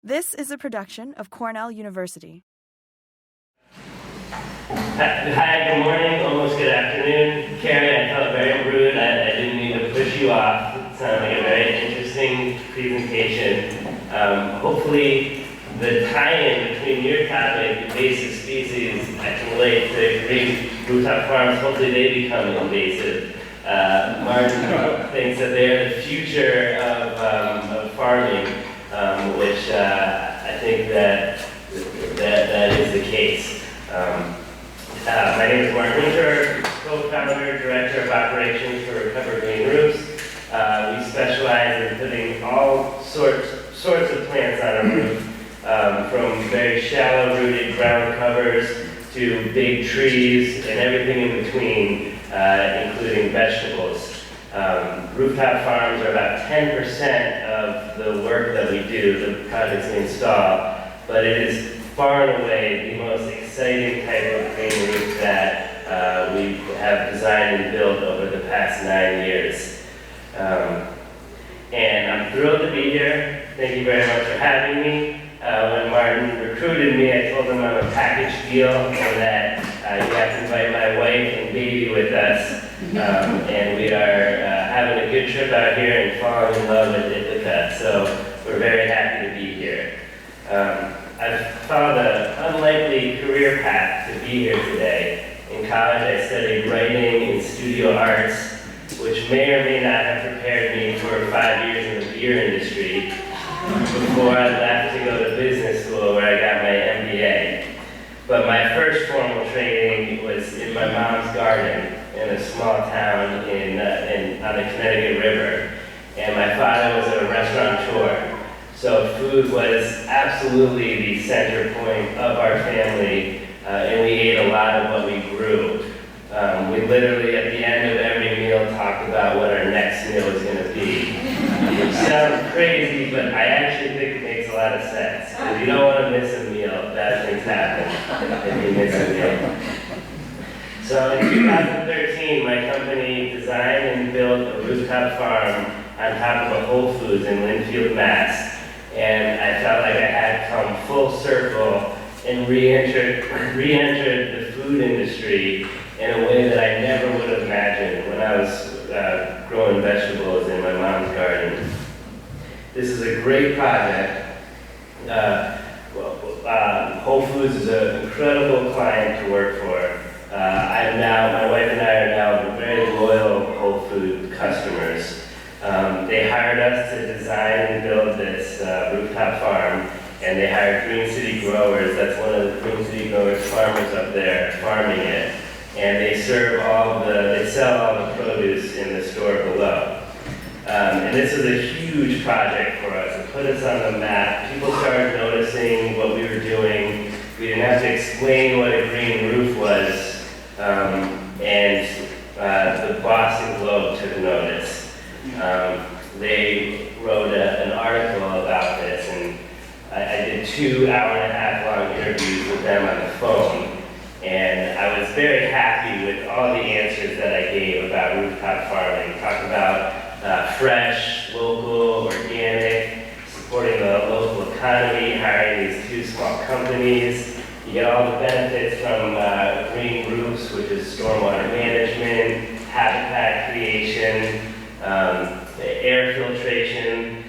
This is a production of Cornell University. Hi, good morning, almost good afternoon. Karen, I felt very rude. I didn't mean to push you off. It sounded like a very interesting presentation. Hopefully, the tie-in between your topic, invasive species, I can relate to green rooftop farms. Hopefully, they become invasive. Martin thinks that they're the future of farming, which I think that is the case. My name is Floriculture, co-founder, director of operations for Recover Green Roofs. We specialize in putting all sorts of plants on a roof, from very shallow-rooted ground covers to big trees and everything in between, including vegetables. Rooftop farms are about 10% of the work that we do, the projects we install, but it is far and away the most exciting type of green roof that we have designed and built over the past 9 years. And I'm thrilled to be here. Thank you very much for having me. When Martin recruited me, I told him I'm a package deal and that you have to invite my wife and baby with us. And we are having a good trip out here and falling in love with Ithaca. So we're very happy to be here. I've followed an unlikely career path to be here today. In college, I studied writing and studio arts, which may or may not have prepared me for 5 years in the beer industry before I left to go to business school where I got my MBA. But my first formal training was in my mom's garden in a small town on the Connecticut River. And my father was a restaurateur. So food was absolutely the center point of our family, and we ate a lot of what we grew. We literally, at the end of every meal, talked about what our next meal was going to be. Which sounds crazy, but I actually think it makes a lot of sense. Because you don't want to miss a meal. Bad things happen if you miss a meal. So in 2013, my company designed and built a rooftop farm on top of a Whole Foods in Linfield, Mass. And I felt like I had come full circle and re-entered the food industry in a way that I never would have imagined when I was growing vegetables in my mom's garden. This is a great project. Whole Foods is an incredible client to work for. My wife and I are now very loyal Whole Food customers. They hired us to design and build this rooftop farm, and they hired Green City Growers. That's one of the Green City Growers farmers up there farming it, and they sell all the produce in the store below. And this was a huge project for us. It put us on the map. People started noticing what we were doing. We didn't have to explain what a green roof was, and the Boston Globe took notice. They wrote an article about this, and I did 2 hour-and-a-half long interviews with them on the phone, and I was very happy with all the answers that I gave about rooftop farming. Talked about fresh, local, organic, supporting the local economy, hiring these 2 small companies. You get all the benefits from green roofs, which is stormwater management, habitat creation, air filtration,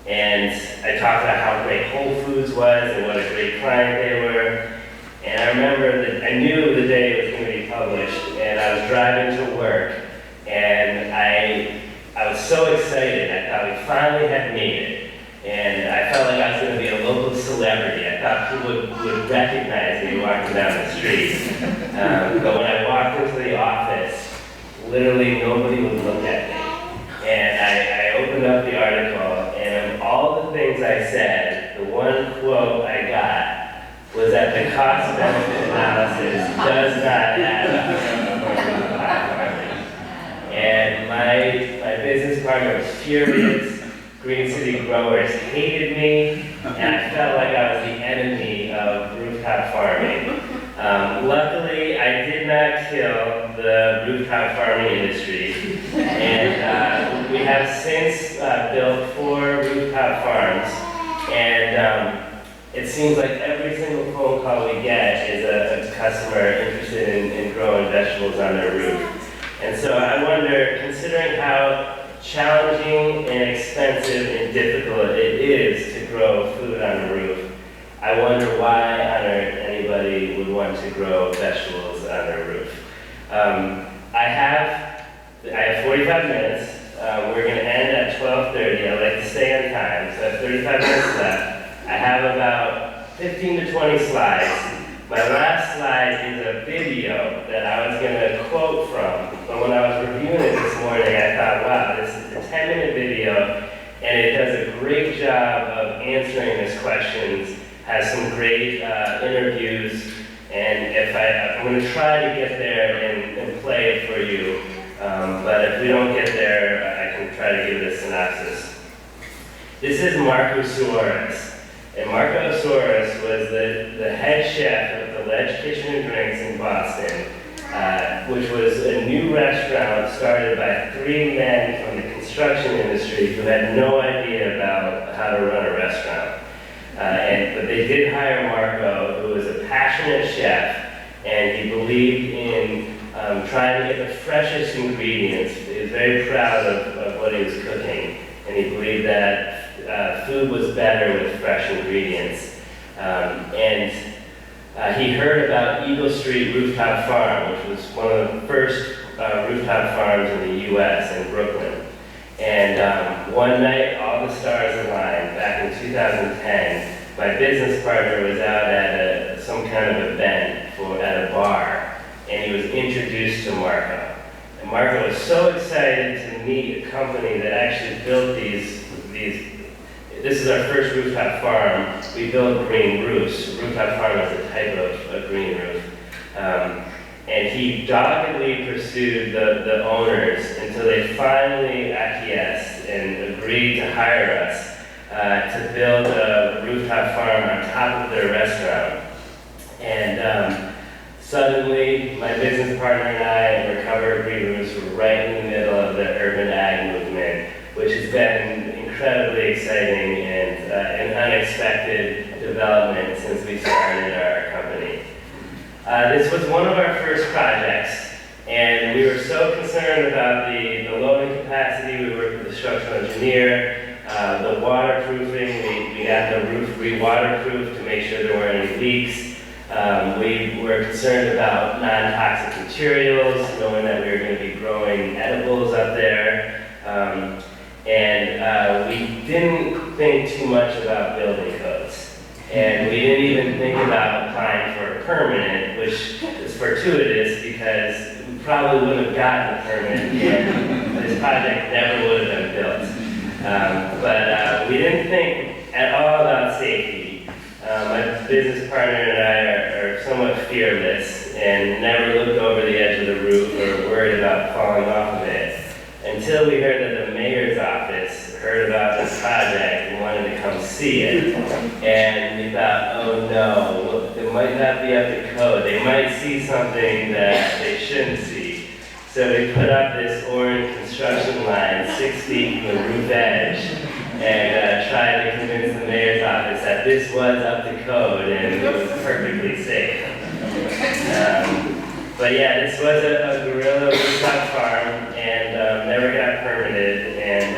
and I talked about how great Whole Foods was and what a great client they were. And I remember that I knew the day it was going to be published, and I was driving to work, and I was so excited. I thought we finally had made it, and I felt like I was going to be a local celebrity. I thought people would recognize me walking down the street. But when I walked into the office, literally nobody would look at me. And I opened up the article, and of all the things I said, the one quote I got was that the cost-benefit analysis does not add up. And my business partner was furious. Green City Growers hated me, and I felt like I was the enemy of rooftop farming. Luckily, I did not kill the rooftop farming industry, and we have since built 4 rooftop farms And it seems like every single phone call we get is a customer interested in growing vegetables on their roof. And so I wonder, considering how challenging and expensive and difficult it is to grow food on a roof, I wonder why on earth anybody would want to grow vegetables on their roof. I have 45 minutes. We're going to end at 12:30. I like to stay on time, so I have 35 minutes left. I have about 15 to 20 slides. My last slide is a video that I was going to quote from, but when I was reviewing it this morning, I thought, wow, this is a 10-minute video, and it does a great job of answering these questions, has some great interviews, and I'm going to try to get there and play it for you, but if we don't get there, I can try to give it a synopsis. This is Marco Suarez. And Marco Suarez was the head chef of the Ledge Kitchen and Drinks in Boston, which was a new restaurant started by 3 men from the construction industry who had no idea about how to run a restaurant. But they did hire Marco, who was a passionate chef, and he believed in trying to get the freshest ingredients. He was very proud of what he was cooking, and he believed that food was better with fresh ingredients. He heard about Eagle Street Rooftop Farm, which was one of the first rooftop farms in the U.S. in Brooklyn. And one night, all the stars aligned. Back in 2010, my business partner was out at some kind of event at a bar, and he was introduced to Marco. And Marco was so excited to meet a company that actually built these. This is our first rooftop farm. We built green roofs. Rooftop farm is a type of a green roof. And he doggedly pursued the owners until they finally acquiesced and agreed to hire us to build a rooftop farm on top of their restaurant. And suddenly, my business partner and I, Recover Green Roofs, were right in the middle of the urban ag movement, which has been incredibly exciting and an unexpected development since we started our company. This was one of our first projects, and we were so concerned about the loading capacity. We worked with the structural engineer, the waterproofing. We got the roof re-waterproofed to make sure there weren't any leaks. We were concerned about non-toxic materials, knowing that we were going to be growing edibles up there. We didn't think too much about building codes. And we didn't even think about applying for a permit, which is fortuitous because we probably wouldn't have gotten a permit and this project never would have been built. But we didn't think at all about safety. My business partner and I are somewhat fearless and never looked over the edge of the roof or worried about falling off of it until we heard that the mayor's office heard about this project and wanted to come see it. And we thought, oh no, it might not be up to code. They might see something that they shouldn't see. So we put up this orange construction line 6 feet from the roof edge and tried to convince the mayor's office that this was up to code and it was perfectly safe. But yeah, this was a guerrilla rooftop farm and never got permitted, and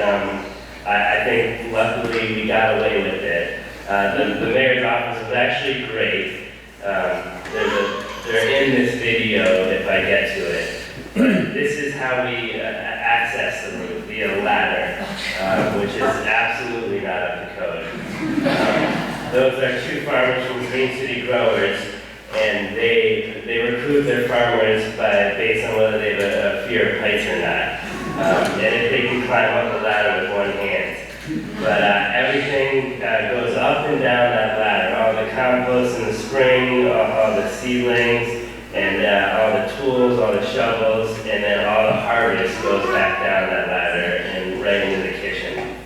I think luckily we got away with it. The mayor's office was actually great. They're in this video if I get to it. But this is how we access the roof via ladder, which is absolutely not up to code. Those are 2 farmers from Green City Growers, and they recruit their farmers based on whether they have a fear of heights or not. And if they can climb up the ladder with one hand. But everything goes up and down that ladder. All the compost in the spring, all the seedlings, and all the tools, all the shovels, and then all the harvest goes back down that ladder and right into the kitchen.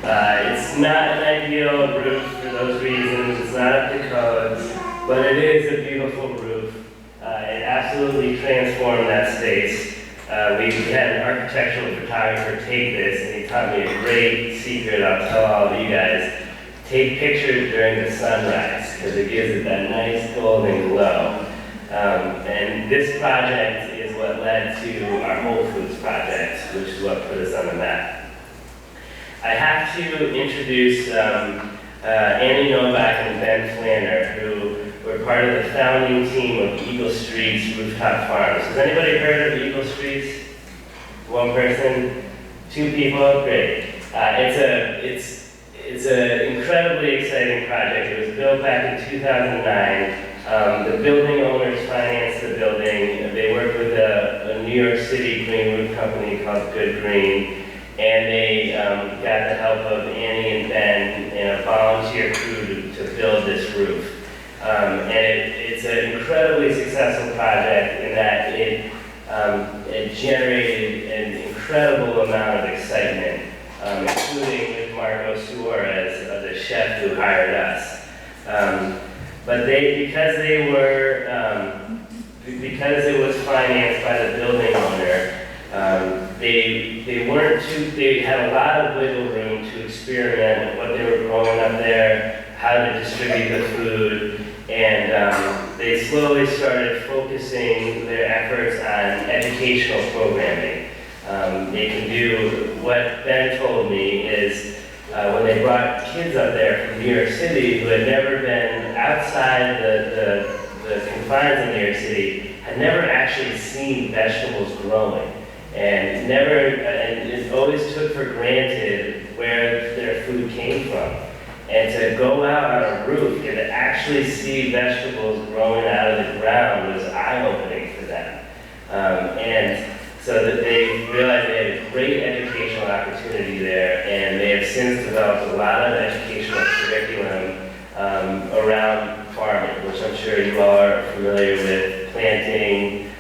It's not an ideal roof for those reasons. It's not up to codes, but it is a beautiful roof. It absolutely transformed that space. We had an architectural photographer take this, and he taught me a great secret I'll tell all of you guys. take pictures during the sunrise because it gives it that nice golden glow. And this project is what led to our Whole Foods project, which is what put us on the map. I have to introduce Annie Novak and Ben Flanner, who were part of the founding team of Eagle Street's Rooftop Farms. Has anybody heard of Eagle Street's? One person? Two people? Great. It's an incredibly exciting project. It was built back in 2009. The building owners financed the building. They worked with a New York City green roof company called Good Green, and they got the help of Annie and Ben and a volunteer crew to build this roof. And it's an incredibly successful project in that it generated an incredible amount of excitement, including with Marco Suarez, the chef who hired us. But because it was financed by the building owner, they had a lot of wiggle room to experiment with what they were growing up there, how to distribute the food, and they slowly started focusing their efforts on educational programming. They can do, what Ben told me is, when they brought kids up there from New York City who had never been outside the confines of New York City, had never actually seen vegetables growing, and it always took for granted where their food came from. And to go out on a roof and to actually see vegetables growing out of the ground was eye-opening for them. And so that they realized they had a great educational opportunity there, and they have since developed a lot of educational curriculum around farming, which I'm sure you all are familiar with: planting,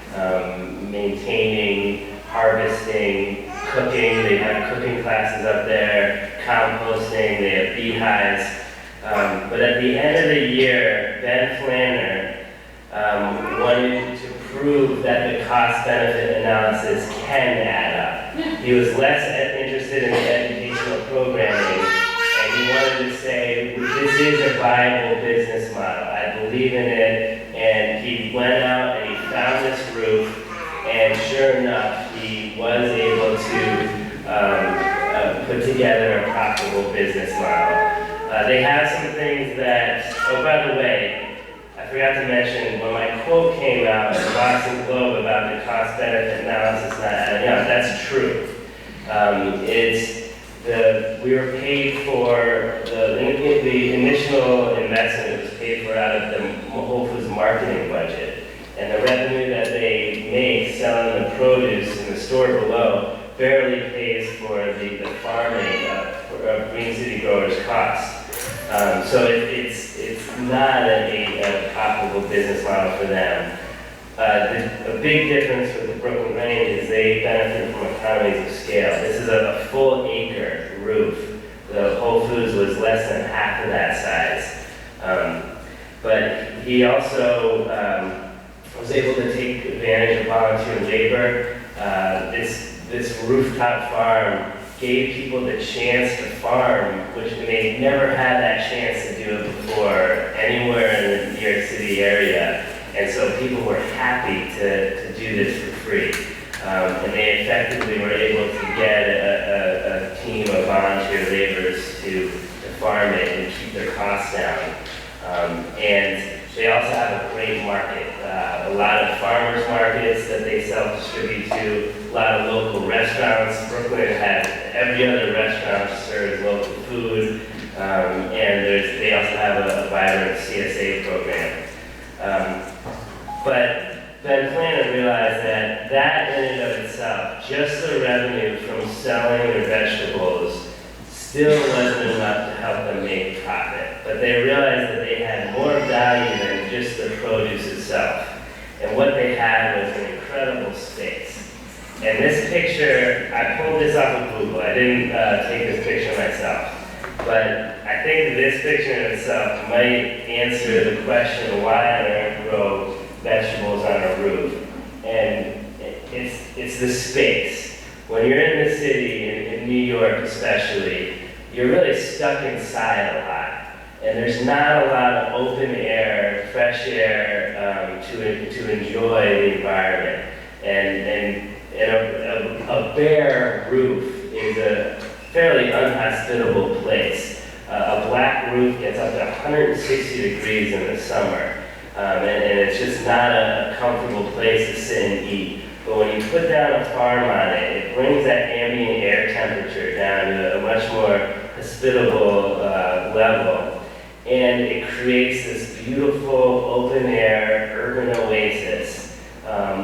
maintaining, harvesting, cooking. They have cooking classes up there, composting, they have beehives. But at the end of the year, Ben Flanner wanted to prove that the cost-benefit analysis can add up. He was less interested in the educational programming, and he wanted to say, this is a viable business model. I believe in it. And he went out and he found this roof, and sure enough, he was able to put together a profitable business model. They have some things that, oh, by the way, I forgot to mention, when my quote came out in the Boston Globe about the cost-benefit analysis not adding up, that's true. We were paid for, the initial investment was paid for out of the Whole Foods marketing budget. And the revenue that they make selling the produce in the store below barely pays for the farming of Green City growers' costs. So it's not a profitable business model for them. A big difference with the Brooklyn Range is they benefit from economies of scale. This is a full acre roof. The Whole Foods was less than half of that size. But he also was able to take advantage of volunteer labor. This rooftop farm gave people the chance to farm, which they never had that chance to do it before anywhere in the New York City area. And so people were happy to do this for free. And they effectively were able to get a team of volunteer laborers to farm it and keep their costs down. And they also have a great market. A lot of farmers markets that they self-distribute to, a lot of local restaurants. Brooklyn has every other restaurant serves local food, and they also have a vibrant CSA program. But Ben Flanner realized that in and of itself, just the revenue from selling their vegetables still wasn't enough to help them make profit. But they realized that they had more value than just the produce itself. And what they had was an incredible space. And this picture, I pulled this off of Google. I didn't take this picture myself. But I think this picture in itself might answer the question, why on earth grow vegetables on a roof? And it's the space. When you're in the city, in New York especially, you're really stuck inside a lot. And there's not a lot of open air, fresh air to enjoy the environment. And a bare roof is a fairly unhospitable place. A black roof gets up to 160 degrees in the summer. And it's just not a comfortable place to sit and eat. But when you put down a farm on it, it brings that ambient air temperature down to a much more hospitable level. And it creates this beautiful open air urban oasis,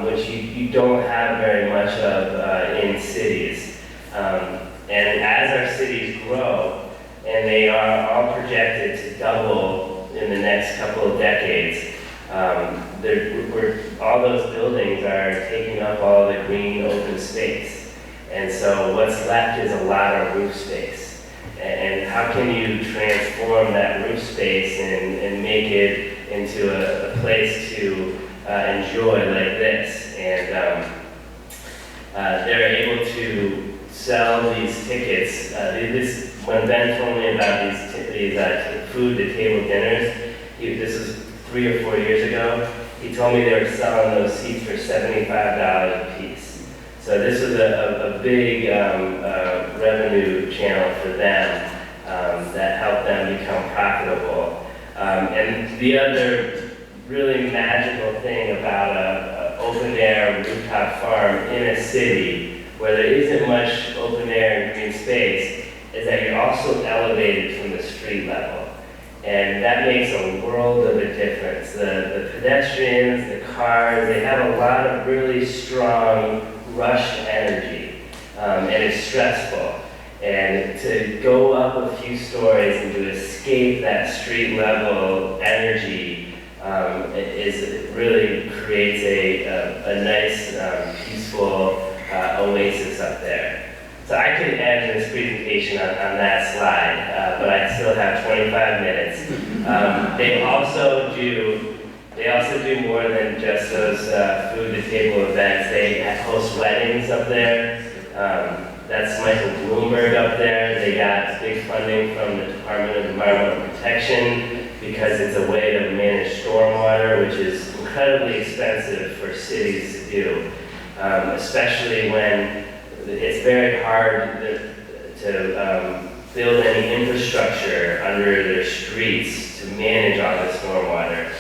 which you don't have very much of in cities. And as our cities grow, and they are all projected to double in the next couple of decades, all those buildings are taking up all the green open space. And so what's left is a lot of roof space. And how can you transform that roof space and make it into a place to enjoy like this? And they're able to sell these tickets. When Ben told me about these food-to-table dinners, this was 3 or 4 years ago, he told me they were selling those seats for $75 a piece. So this was a big revenue channel for them that helped them become profitable. And the other really magical thing about an open-air rooftop farm in a city where there isn't much open air and green space is that you're also elevated from the street level. And that makes a world of a difference. The pedestrians, the cars, they have a lot of really strong rush energy, and it's stressful. And to go up a few stories and to escape that street level energy it really creates a nice, peaceful oasis up there. So I could end this presentation on that slide, but I still have 25 minutes. They also do more than just those food-to-table events. They host weddings up there. That's Michael Bloomberg up there. They got big funding from the Department of Environmental Protection because it's a way to manage stormwater, which is incredibly expensive for cities to do, especially when it's very hard to build any infrastructure under their streets to manage all the stormwater.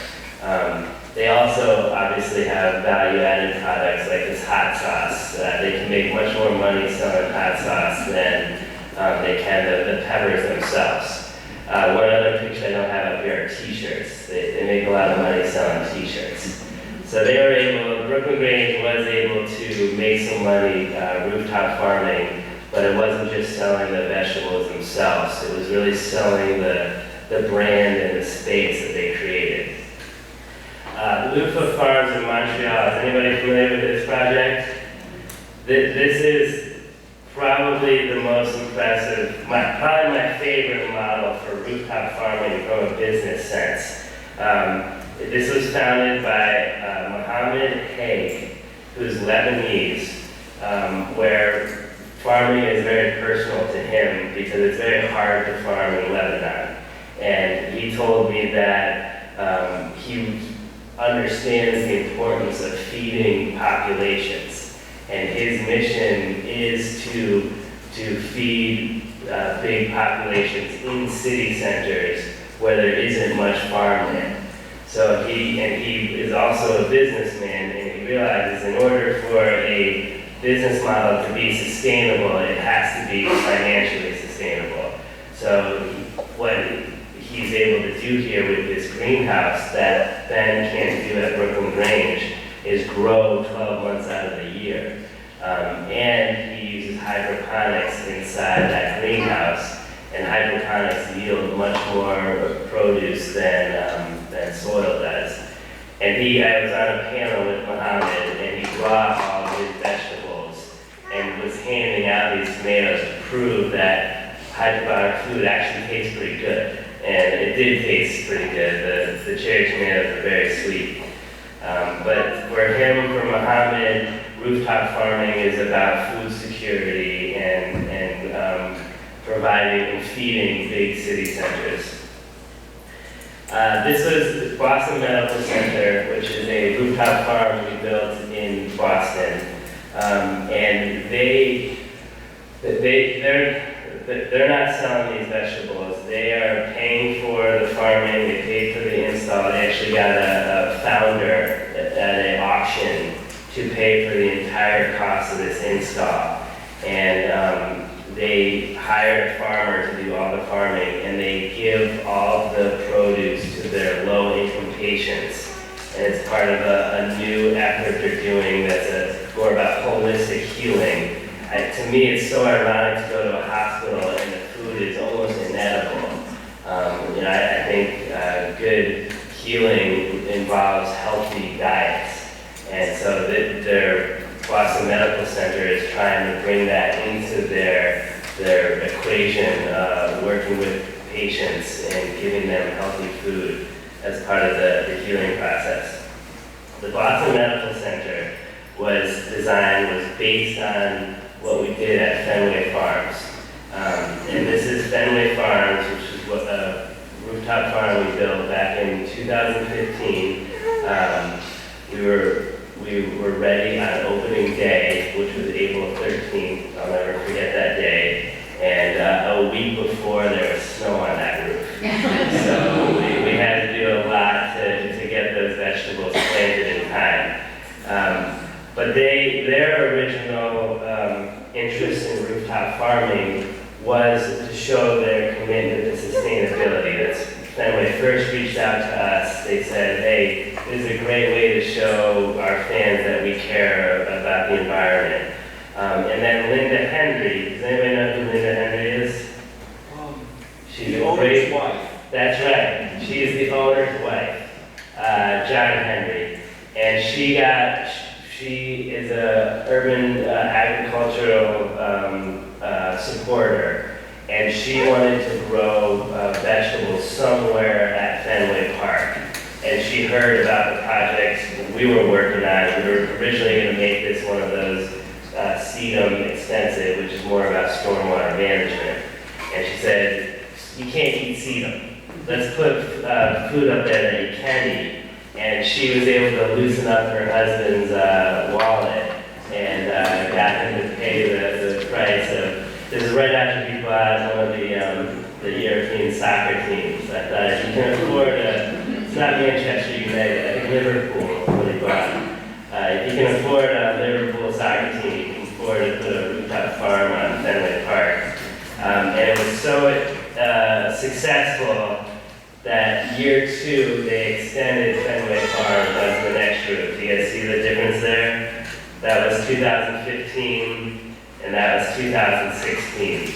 They also obviously have value-added products like this hot sauce. They can make much more money selling hot sauce than they can the peppers themselves. One other picture I don't have up here are t-shirts. They make a lot of money selling t-shirts. So they were able, Brooklyn Grange was able to make some money rooftop farming, but it wasn't just selling the vegetables themselves. It was really selling the brand and the space that they created. Lufa Farms in Montreal. Is anybody familiar with this project? This is probably the most impressive, probably my favorite model for rooftop farming from a business sense. This was founded by Mohammed Haig, who's Lebanese, where farming is very personal to him because it's very hard to farm in Lebanon. And he told me that he understands the importance of feeding populations. And his mission is to feed big populations in city centers where there isn't much farmland. So he is also a businessman, and he realizes in order for a business model to be sustainable, it has to be financially sustainable. So what he's able to do here with this greenhouse that Ben can't do at Brooklyn Grange is grow 12 months out of the year. And he uses hydroponics inside that greenhouse, and hydroponics yield much more produce than soil does. And I was on a panel with Mohammed, and he brought all of his vegetables and was handing out these tomatoes to prove that hydroponic food actually tastes pretty good. And it did taste pretty good. The cherry tomatoes are very sweet. But for him, for Mohammed, rooftop farming is about food security and providing and feeding big city centers. This was the Boston Medical Center, which is a rooftop farm we built in Boston. And they're not selling these vegetables. They are paying for the farming, they paid for the install. They actually got a founder at an auction to pay for the entire cost of this install. And they hired a farmer to do all the farming, and they give all the produce to their low-income patients. And it's part of a new effort they're doing that's more about holistic healing. To me, it's so ironic to go to a hospital and the food is almost inedible. I think good healing involves healthy diets. And so their Boston Medical Center is trying to bring that into their equation, working with patients and giving them healthy food as part of the healing process. The Boston Medical Center was based on what we did at Fenway Farms. And this is Fenway Farms, which is a rooftop farm we built back in 2015. We were ready on opening day, which was April 13th. I'll never forget that day. And a week before, there was snow on that roof. So we had to do a lot to get those vegetables planted in time. But their original interest in rooftop farming was to show their commitment to sustainability. That's Fenway first reached out to us. They said, hey, this is a great way to show our fans that we care about the environment. And then Linda Henry, does anybody know who Linda Henry is? She's the owner's wife. That's right. She is the owner's wife, John Henry. And she is a urban agricultural supporter. And she wanted to grow vegetables somewhere at Fenway Park. And she heard about the projects we were working on. We were originally going to make this one of those sedum extensive, which is more about stormwater management. And she said, you can't eat sedum. Let's put food up there that you can eat. And she was able to loosen up her husband's wallet and got him to pay the price of. This is right after he bought one of the European soccer teams. I thought if you can afford it's not Manchester United, I think Liverpool really bought. If you can afford a Liverpool soccer team, you can afford to put a rooftop farm on Fenway Park. And it was so successful that year 2, they extended Fenway Farm onto the next roof. You guys see the difference there? That was 2015, and that was 2016.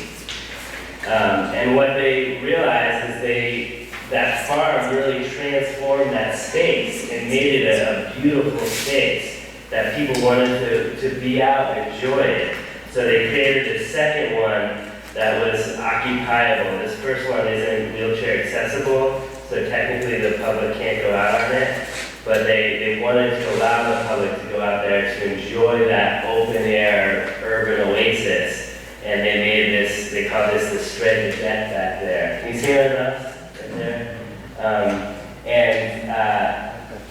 And what they realized is that farm really transformed that space and made it a beautiful space that people wanted to be out and enjoy it. So they created the second one that was occupiable. This first one isn't wheelchair accessible, so technically the public can't go out on it, but they wanted to allow the public to go out there to enjoy that open air urban oasis, and they made this, they call this the Stretch Deck back there. Can you see that enough? Right there?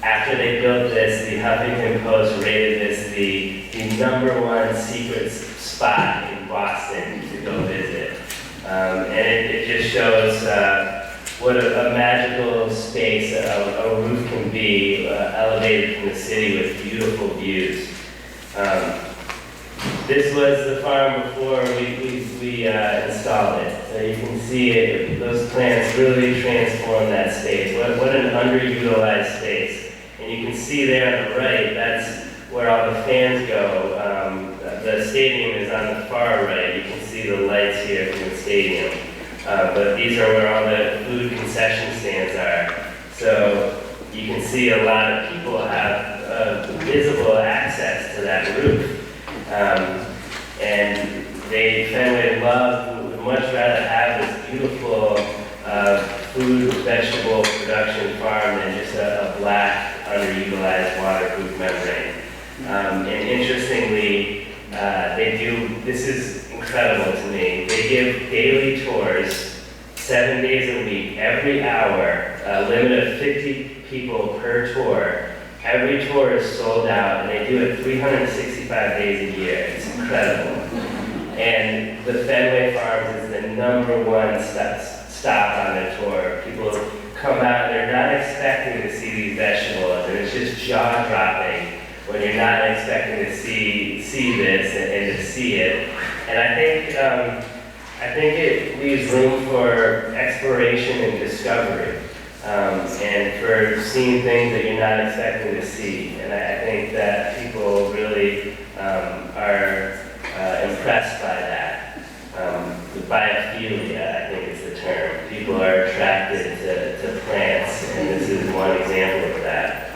After they built this, the Huffington Post rated this the #1 secret spot in Boston to go visit. And it just shows what a magical space a roof can be, elevated from the city with beautiful views. This was the farm before we installed it. So you can see it, those plants really transformed that space. What an underutilized space. And you can see there on the right, that's where all the fans go. The stadium is on the far right. You can see the lights here from the stadium. But these are where all the food concession stands are. So you can see a lot of people have visible access to that roof. And Fenway would much rather have this beautiful food, vegetable production farm than just a black, underutilized waterproof membrane. And interestingly, this is incredible to me. They give daily tours, 7 days a week, every hour, a limit of 50 people per tour. Every tour is sold out, and they do it 365 days a year. It's incredible. And the Fenway Farms is the #1 stop on the tour. People come out, they're not expecting to see these vegetables, and it's just jaw-dropping when you're not expecting to see this and to see it. And I think it leaves room for exploration and discovery, and for seeing things that you're not expecting to see. And I think that people really are impressed by that. Biophilia, I think is the term. People are attracted to plants, and this is one example of that.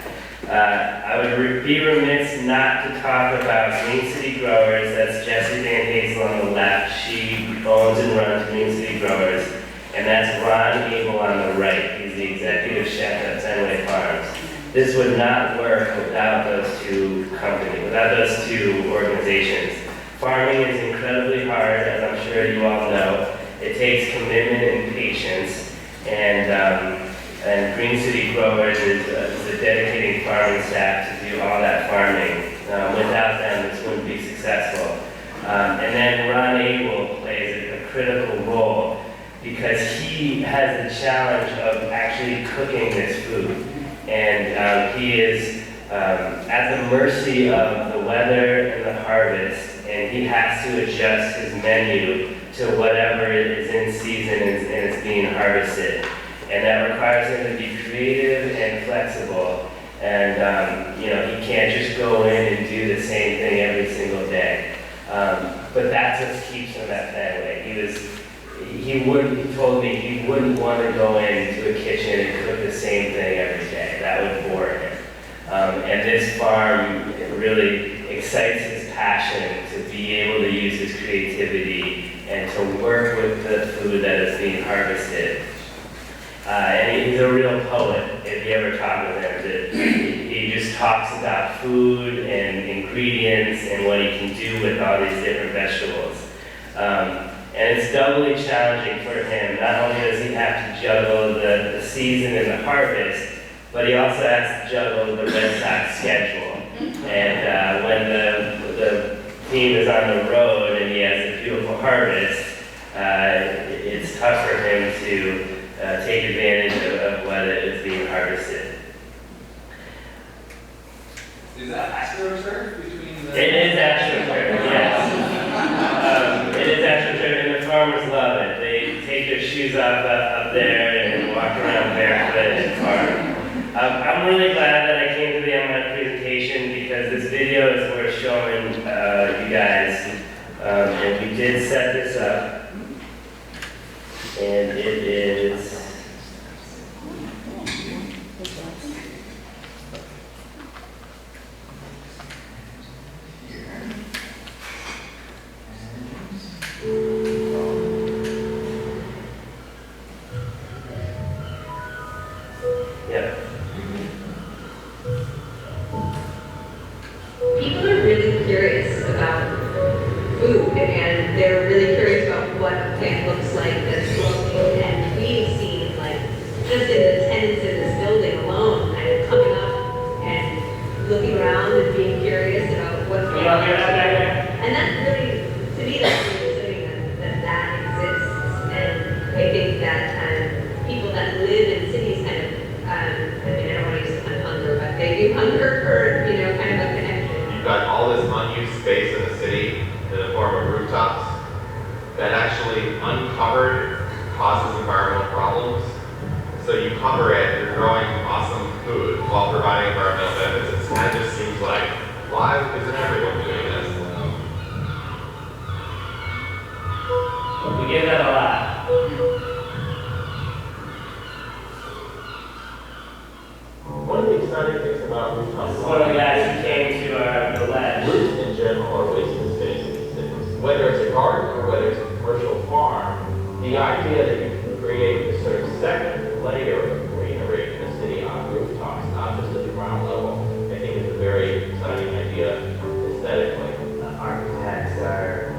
I would be remiss not to talk about Green City Growers. That's Jessie Van Hazel on the left. She owns and runs Green City Growers. And that's Ron Abel on the right. He's the executive chef at Fenway Farms. This would not work without those two companies, without those two organizations. Farming is incredibly hard, as I'm sure you all know. It takes commitment and patience, and Green City Growers is a dedicated farming staff to do all that farming. Without them, this wouldn't be successful. And then Ron Abel plays a critical role because he has the challenge of actually cooking this food. And he is at the mercy of the weather and the harvest, and he has to adjust his menu to whatever is in season and is being harvested. And that requires him to be creative and flexible. And he can't just go in and do the same thing every single day. But that's what keeps him at Fenway. He told me he wouldn't want to go into a kitchen and cook the same thing every day. That would bore him. And this farm really excites his passion to be able to use his creativity and to work with the food that is being harvested. And he's a real poet, if you ever talk with him. He just talks about food and ingredients and what he can do with all these different vegetables. And it's doubly challenging for him. Not only does he have to juggle the season and the harvest, but he also has to juggle the Red Sox schedule. And when the team is on the road and he has a beautiful harvest, it's tough for him to take advantage of what is being harvested. Is that astroturf between the... It is astroturf, yes. It is astroturf, and the farmers love it. They take their shoes off up there and walk around barefoot and farm. I'm really glad that I came to the end of my presentation because this video is worth showing you guys. And we did set this up, and it is... Yeah. People are really curious about food, and they're really curious about what a plant looks like that's growing. And we've seen, just in the tenants in this building alone, kind of coming up and looking around and being curious about what's going on. And that's really, to me, that's really exciting that exists. And I think that people that live in cities kind of, I don't want to use the term hunger, but they do hunger for, kind of a connection. You've got all this unused space in the city in the form of rooftops that actually uncovered causes environmental problems. So you cover it, you're growing awesome food while providing environmental benefits. It kind of just seems like, why isn't everyone doing this? We get that a lot. One of the exciting things about rooftops This is one of the guys who came to the ledge. roofs in general are wasted space in these cities. Whether it's a garden or whether it's a commercial farm, the idea that you can create this sort of second layer of greenery in a city on rooftops, not just at the ground level, I think is a very exciting idea aesthetically. Architects are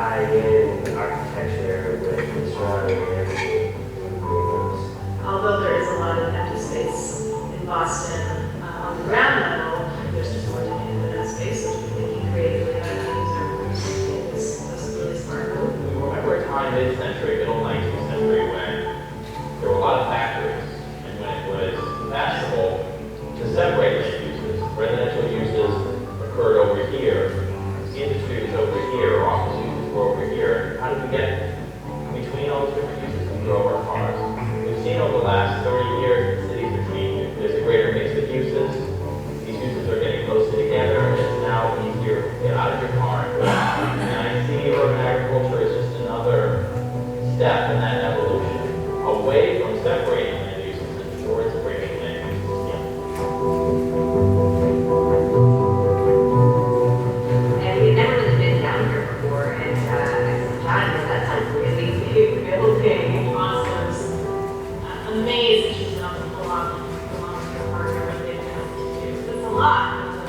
tie in architecture with the surrounding neighborhood. Although there is a lot of empty space in Boston, on the ground level, there's just more demand than that space, so thinking creatively about how to use our rooms is a really smart move. Remember a time mid-century, middle 19th century, when there were a lot of factories, and when it was fashionable to separate land uses. Residential uses occurred over here, industry was over here, office uses were over here. How did we get between all those different uses? We drove our cars. We've seen over the last 30 years in cities between, there's a greater mix of uses. These uses are getting closer together, and it's now easier to get out of your car and go out. And I see urban agriculture as just another step in that evolution, away from separating land uses and towards bringing land uses together. And we've never really been down here before, and John, that's a really big building. Monsters, amazing, she's been able to pull off the partner what they've been able to do. It's a lot of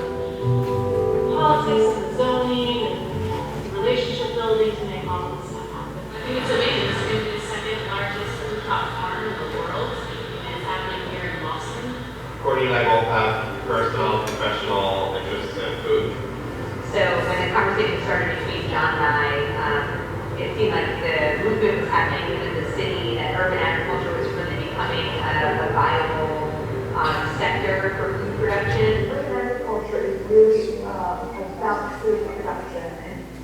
politics and zoning and relationship building to make all of this stuff happen. I think it's amazing. It's going to be the second largest rooftop farm in the world, and it's happening here in Boston. Courtney and I both have personal, professional interests in food. So when the conversation started between John and I, it seemed like the movement was happening within the city, and urban agriculture was really becoming a viable sector for food production. Urban agriculture is really about food production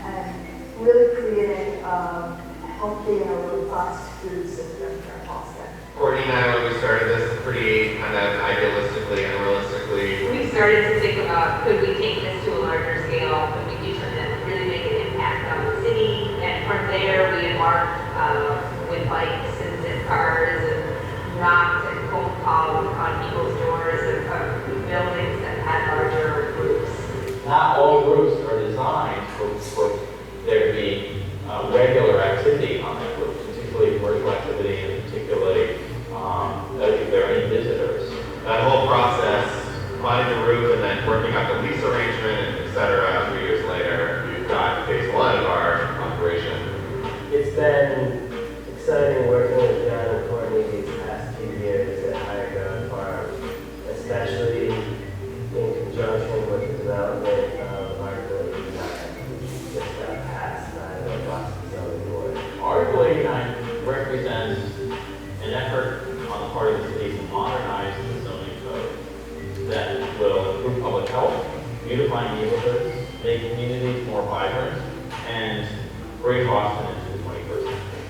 and really creating a healthy and a robust food system here in Boston. Courtney and I, when we started this, pretty kind of idealistically and realistically. We started to think about, could we take this to a larger scale? Could we do something that would really make an impact on the city? And from there, we embarked with bikes and zip cars and knocked and cold called on people's doors of buildings that had larger roofs. Not all roofs are designed for there to be regular activity on that roof, particularly commercial activity, and particularly if there are any visitors. That whole process, finding the roof and then working out the lease arrangement, et cetera, 3 years later, we've got phase one of our operation. It's been exciting working with John and Courtney these past few years at Higher Ground Farm, especially in conjunction with the development of our building design just got passed by the Boston zoning board. Article 89 represents an effort on the part of the city to modernize the zoning code that will improve public health, beautify neighborhoods, make communities more vibrant, and bring Boston into the 21st century.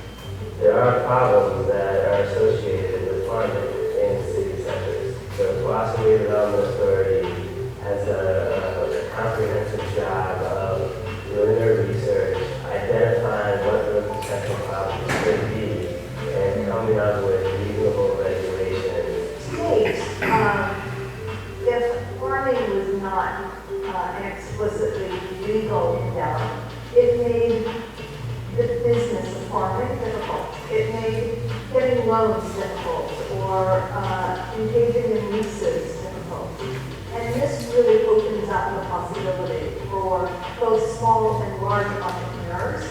There are problems that are associated with farming in city centers. The Boston Redevelopment Authority has a comprehensive job of doing their research, identifying what those potential problems could be, and coming up with reasonable regulations. States, if farming was not an explicitly legal endeavor, it made the business of farming difficult. It made getting loans difficult or engaging in leases difficult. And this really opens up the possibility for both small and large entrepreneurs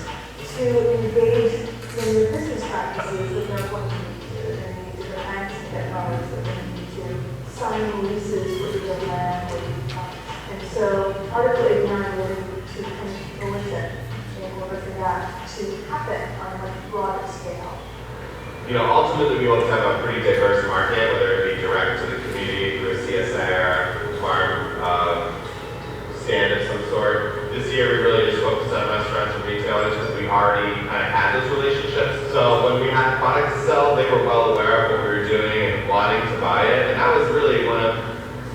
to engage in the business practices that they're going to need to. They're going to need to go banks and get loans. They're going to need to sign leases for the land. And so Article 89 really needs to come to fruition in order for that to happen on a much broader scale. You know, ultimately we want to have a pretty diverse market, whether it be direct to the community through a CSA or farm stand of some sort. This year we really just focused on restaurants and retailers because we already kind of had those relationships. So when we had products to sell, they were well aware of what we were doing and wanting to buy it. And that was really one of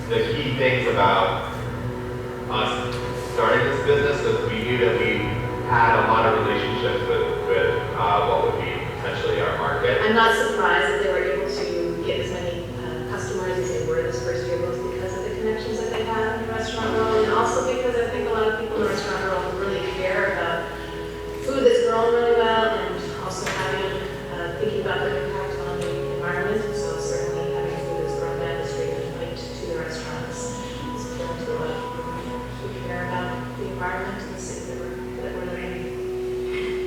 the key things about us starting this business, was we knew that we had a lot of relationships with what would be potentially our market. I'm not surprised that they were able to get as many customers as they were this first year, both because of the connections that they had in the restaurant world, and also because I think a lot of people in the restaurant world really care about food that's grown really well, and also having thinking about the impact on the environment. And so certainly having food that's grown down the street and linked to the restaurants is important to a lot of people who care about the environment and the city that we're living in.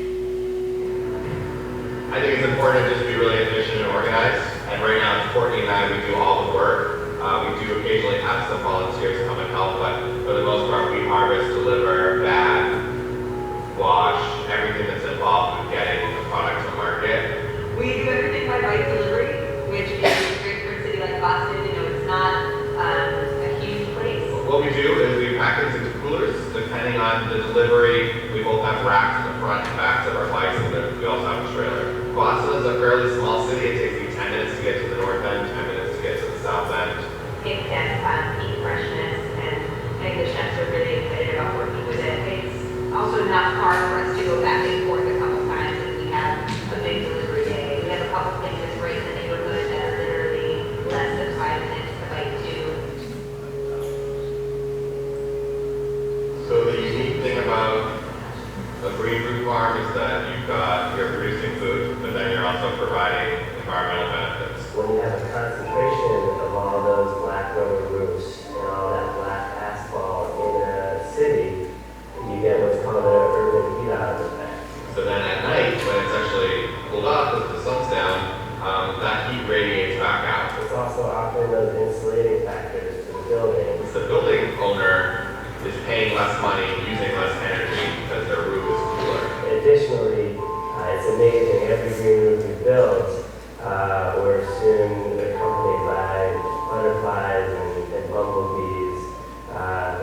it's important to just be really efficient and organized. And right now, Courtney and I, we do all the work. We do occasionally have some volunteers come and help, but for the most part, we harvest, deliver, bag, wash, everything that's involved with getting the product to market. We do everything by bike delivery, which is great for a city like Boston. You know, it's not a huge place. What we do is we pack things into coolers, depending on the delivery. We both have racks in the front and backs of our bikes, and then we also have a trailer. Boston is a fairly small city. It takes me 10 minutes to get to the north end, 10 minutes to get to the south end. It can eat freshness, and I think the chefs are really excited about working with it. It's also not far for us to go back and forth a couple times if we have a big delivery day. We have a couple places right in the neighborhood that are literally less than 5 minutes to bike to. So the unique thing about a green root farm is that you're producing food, but then you're also providing environmental benefits. When you have a concentration of all those black rubber roofs and all that black asphalt in a city, you get what's called an urban heat island effect. So then at night, when it's actually cooled off because the sun's down, that heat radiates back out. It's also offering those insulating factors to the buildings. The building owner is paying less money, using less energy because their roof is cooler. Additionally, it's amazing, every green roof we build, we're soon accompanied by butterflies and bumblebees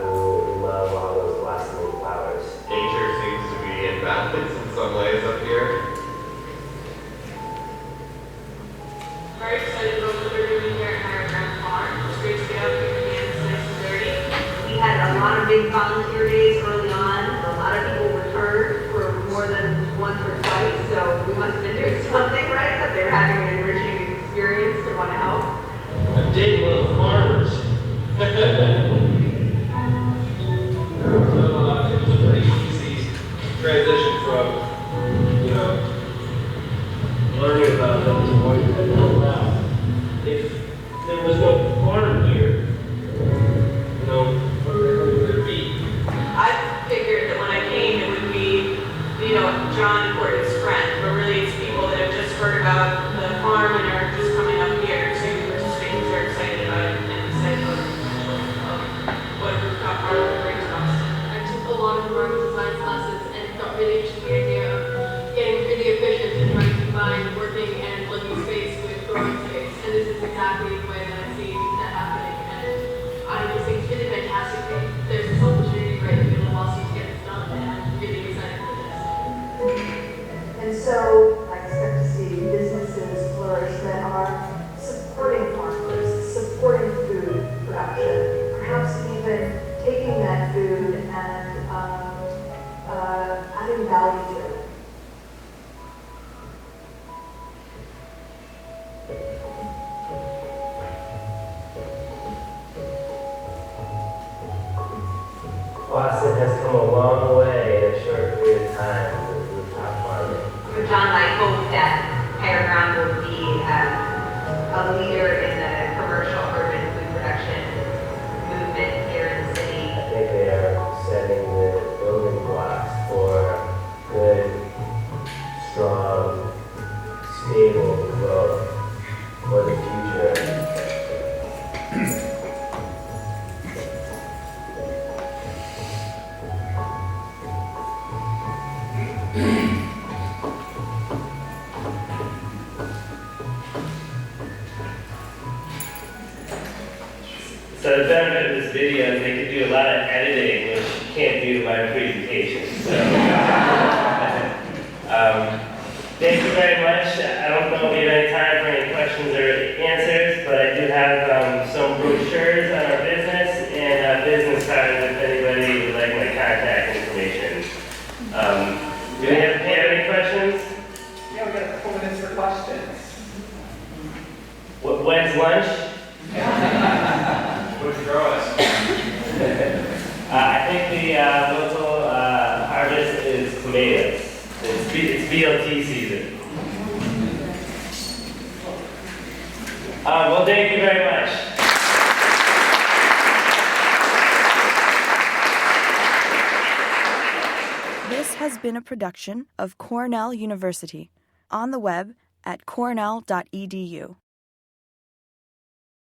who love all those blossoming flowers. Nature seems to be in balance in some ways up here. Very excited about what we're doing here at Higher Ground Farm. It's great to get out here again. It's nice and dirty. We had a lot of big volunteer days early on. A lot of people returned for more than once or twice, so we must have been doing something right, that they're having an enriching experience to want to help. I'm dating one of the farmers. So it was a pretty easy transition from, Learning about them to what you know now. If there was no farm here, what the hell would there be? I figured that when I came, it would be, John Courtney's friend, but really it's people that have just heard about the farm and are just coming up here to participate because they're excited about it and excited about the potential of what a rooftop farm would bring to us. I took a lot of environmental science classes and got really interested in the idea of getting really efficient and trying to combine working and living space with growing space. And this is exactly the way that I see that happening. And I just think it's really fantastic that there's this opportunity right in the middle of Boston to get this done, and I'm really excited for this. And so I expect to see businesses flourish that are supporting farmers, supporting food production, perhaps even taking that food and adding value to it. Boston has come a long way in a short period of time with rooftop farming. For John, I hope that Higher Ground will be a leader in the commercial urban food production movement here in the city. I think they are setting the building blocks for good, strong, stable growth for the future. So the benefit of this video is they can do a lot of editing, which you can't do to my presentation. So, thank you very much. I don't know if we have any time for any questions or answers, but I do have some brochures on our business and business cards if anybody would like my contact information. Do we have any questions? Yeah, we got a couple minutes for questions. When's lunch? What would you throw us? I think the local harvest is tomatoes. It's BLT season. Well, thank you very much. This has been a production of Cornell University. On the web at cornell.edu.